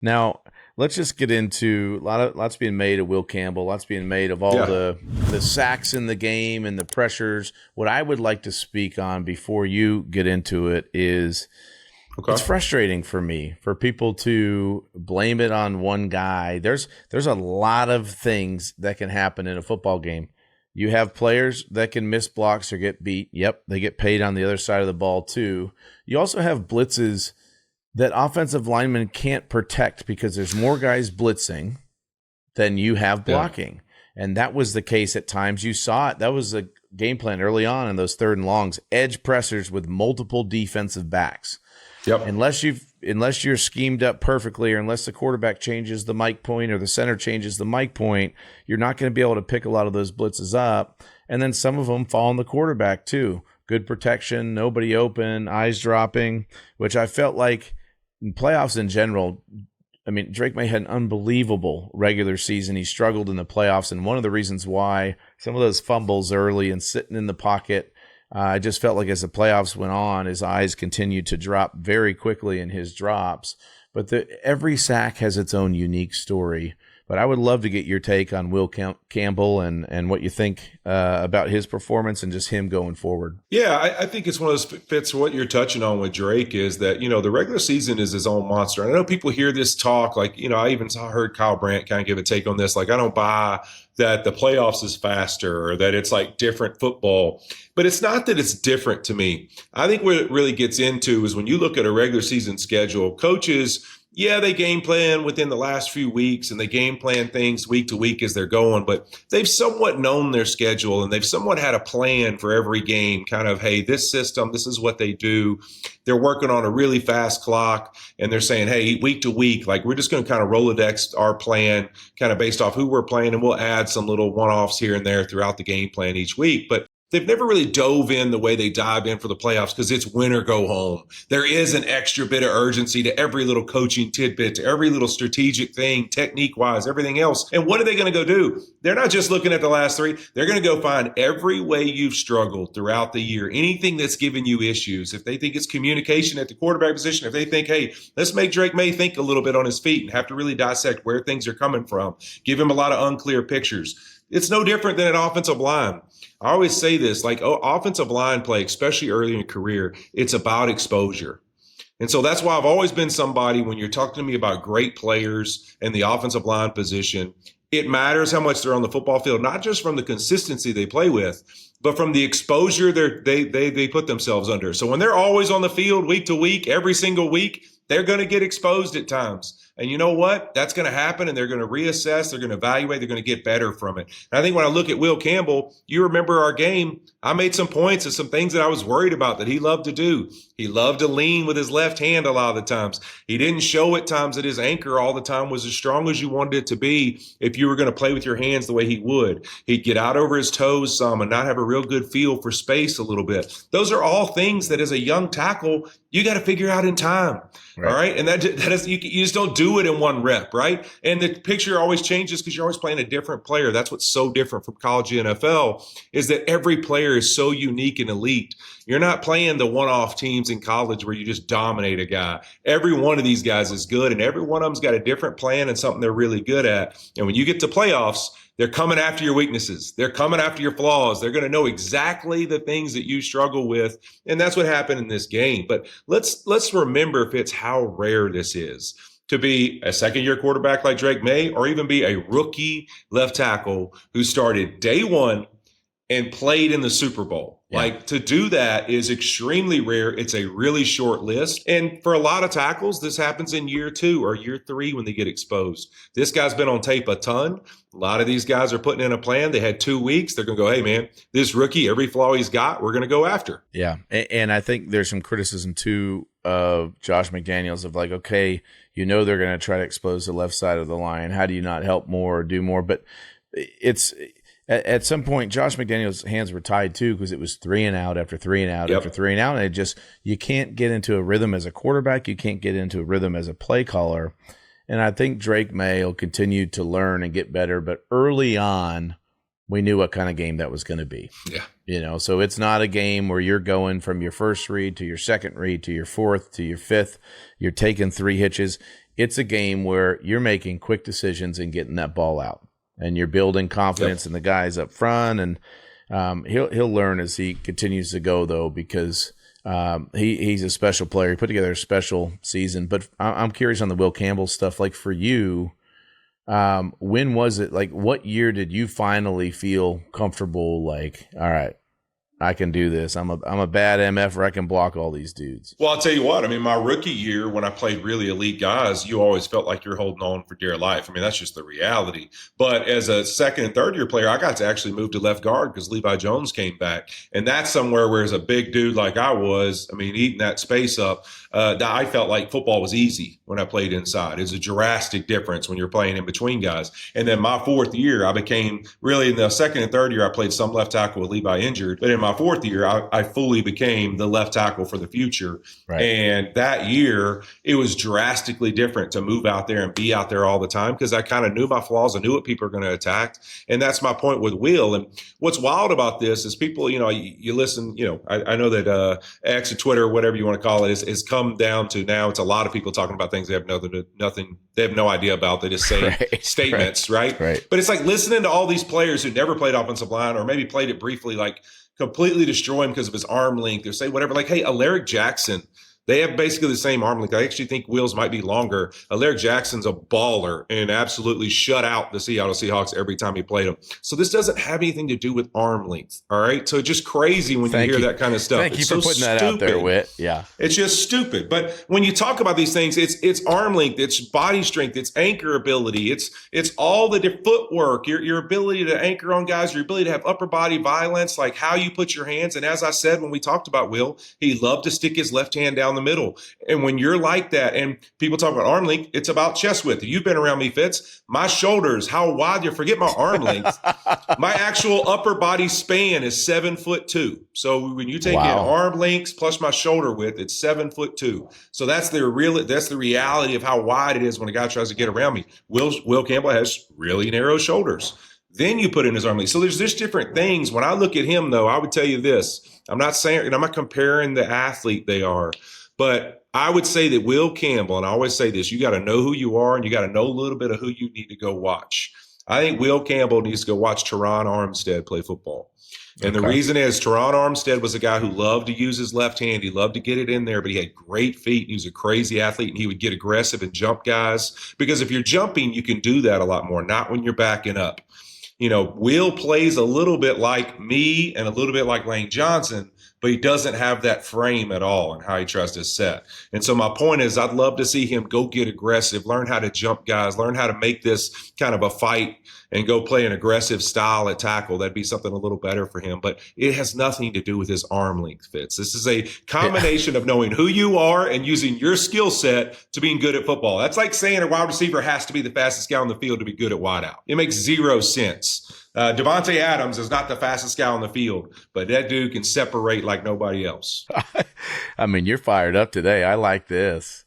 Now, let's just get into lots being made of Will Campbell, lots being made of all Yeah. the sacks in the game and the pressures. What I would like to speak on before you get into it is it's Okay. frustrating for me for people to blame it on one guy. There's a lot of things that can happen in a football game. You have players that can miss blocks or get beat. Yep, they get paid on the other side of the ball too. You also have blitzes that offensive linemen can't protect because there's more guys blitzing than you have Yeah. blocking. And that was the case at times. You saw it. That was a game plan early on in those third and longs, edge pressers with multiple defensive backs. Yep. Unless you're schemed up perfectly, or unless the quarterback changes the mic point or the center changes the mic point, you're not going to be able to pick a lot of those blitzes up. And then some of them fall on the quarterback too. Good protection, nobody open, eyes dropping, which I felt like in playoffs in general. I mean, Drake May had an unbelievable regular season. He struggled in the playoffs, and one of the reasons why some of those fumbles early and sitting in the pocket, I just felt like as the playoffs went on, his eyes continued to drop very quickly in his drops. But every sack has its own unique story. But I would love to get your take on Will Campbell and what you think about his performance and just him going forward. Yeah, I think it's one of those fits. What you're touching on with Drake is that, the regular season is his own monster. And I know people hear this talk, like, I even heard Kyle Brandt kind of give a take on this. Like, I don't buy that the playoffs is faster or that it's like different football. But it's not that it's different to me. I think what it really gets into is when you look at a regular season schedule, coaches, yeah, they game plan within the last few weeks and they game plan things week to week as they're going, but they've somewhat known their schedule and they've somewhat had a plan for every game, kind of, hey, this system, this is what they do. They're working on a really fast clock and they're saying, hey, week to week, like we're just going to kind of Rolodex our plan kind of based off who we're playing, and we'll add some little one-offs here and there throughout the game plan each week. But they've never really dove in the way they dive in for the playoffs because it's win or go home. There is an extra bit of urgency to every little coaching tidbit, to every little strategic thing, technique-wise, everything else. And what are they going to go do? They're not just looking at the last three. They're going to go find every way you've struggled throughout the year, anything that's given you issues. If they think it's communication at the quarterback position, if they think, hey, let's make Drake May think a little bit on his feet and have to really dissect where things are coming from, give him a lot of unclear pictures. It's no different than an offensive line. I always say this, like offensive line play, especially early in your career, it's about exposure. And so that's why I've always been somebody, when you're talking to me about great players in the offensive line position, it matters how much they're on the football field, not just from the consistency they play with, but from the exposure they put themselves under. So when they're always on the field week to week, every single week, they're going to get exposed at times. And you know what? That's going to happen, and they're going to reassess. They're going to evaluate. They're going to get better from it. And I think when I look at Will Campbell, you remember our game, I made some points of some things that I was worried about that he loved to do. He loved to lean with his left hand a lot of the times. He didn't show at times that his anchor all the time was as strong as you wanted it to be if you were going to play with your hands the way he would. He'd get out over his toes some and not have a real good feel for space a little bit. Those are all things that as a young tackle, you got to figure out in time. Right. All right. And that is, you just don't do it in one rep. Right. And the picture always changes because you're always playing a different player. That's what's so different from college and NFL, is that every player is so unique and elite. You're not playing the one-off teams in college where you just dominate a guy. Every one of these guys is good, and every one of them's got a different plan and something they're really good at. And when you get to playoffs, they're coming after your weaknesses. They're coming after your flaws. They're going to know exactly the things that you struggle with. And that's what happened in this game. But let's remember, Fitz, how rare this is to be a second-year quarterback like Drake May, or even be a rookie left tackle who started day one and played in the Super Bowl. Yeah. Like, to do that is extremely rare. It's a really short list. And for a lot of tackles, this happens in year 2 or year 3 when they get exposed. This guy's been on tape a ton. A lot of these guys are putting in a plan. They had 2 weeks. They're going to go, hey, man, this rookie, every flaw he's got, we're going to go after. Yeah. And I think there's some criticism, too, of Josh McDaniels of like, okay, they're going to try to expose the left side of the line. How do you not help more or do more? But it's – at some point, Josh McDaniels' hands were tied too, because it was 3 and out after 3 and out after 3 and out. And you can't get into a rhythm as a quarterback. You can't get into a rhythm as a play caller. And I think Drake May will continue to learn and get better. But early on, we knew what kind of game that was going to be. Yeah. You know, so it's not a game where you're going from your first read to your second read to your fourth to your fifth. You're taking 3 hitches. It's a game where you're making quick decisions and getting that ball out, and you're building confidence in the guys up front. And he'll learn as he continues to go, though, because he's a special player. He put together a special season. But I'm curious on the Will Campbell stuff. Like for you, when was it? Like, what year did you finally feel comfortable? Like, all right, I can do this. I'm a bad MF, I can block all these dudes. Well, I'll tell you what. I mean, my rookie year when I played really elite guys, you always felt like you're holding on for dear life. I mean, that's just the reality. But as a second and third year player, I got to actually move to left guard because Levi Jones came back. And that's somewhere where as a big dude like I was, I mean, eating that space up, I felt like football was easy when I played inside. It's a drastic difference when you're playing in between guys. And then my fourth year, I became really in the second and third year, I played some left tackle with Levi injured. But in my fourth year, I fully became the left tackle for the future. Right. And that year, it was drastically different to move out there and be out there all the time because I kind of knew my flaws. I knew what people are going to attack. And that's my point with Will. And what's wild about this is people, you know, you listen, you know, I know that X or Twitter, whatever you want to call it, is come down to now it's a lot of people talking about things they have nothing, they have no idea about. They just say statements, right? But it's like listening to all these players who never played offensive line or maybe played it briefly, like completely destroy him because of his arm length or say whatever. Like, hey, Alaric Jackson, they have basically the same arm length. I actually think Will's might be longer. Alaric Jackson's a baller and absolutely shut out the Seattle Seahawks every time he played them. So this doesn't have anything to do with arm length, all right? So it's just crazy when you hear that kind of stuff. Thank you for putting that out there, Whit. Yeah. It's just stupid. But when you talk about these things, it's arm length, it's body strength, it's anchor ability, it's all the footwork, your ability to anchor on guys, your ability to have upper body violence, like how you put your hands. And as I said, when we talked about Will, he loved to stick his left hand down the middle. And when you're like that, and people talk about arm length, it's about chest width. You've been around me, Fitz. My shoulders, how wide you forget my arm length. My actual upper body span is 7'2". So when you take in arm lengths plus my shoulder width, it's 7'2". So that's the reality of how wide it is when a guy tries to get around me. Will Campbell has really narrow shoulders. Then you put in his arm length. So there's just different things. When I look at him, though, I would tell you this. I'm not saying, and I'm not comparing the athlete they are, but I would say that Will Campbell, and I always say this, you got to know who you are and you got to know a little bit of who you need to go watch. I think Will Campbell needs to go watch Teron Armstead play football. And the reason is Teron Armstead was a guy who loved to use his left hand. He loved to get it in there, but he had great feet. He was a crazy athlete, and he would get aggressive and jump guys. Because if you're jumping, you can do that a lot more, not when you're backing up. You know, Will plays a little bit like me and a little bit like Lane Johnson, but he doesn't have that frame at all in how he tries to set. And so my point is I'd love to see him go get aggressive, learn how to jump guys, learn how to make this kind of a fight and go play an aggressive style at tackle. That'd be something a little better for him. But it has nothing to do with his arm length, Fitz. This is a combination of knowing who you are and using your skill set to being good at football. That's like saying a wide receiver has to be the fastest guy on the field to be good at wideout. It makes zero sense. Devontae Adams is not the fastest guy on the field, but that dude can separate like nobody else. I mean, you're fired up today. I like this.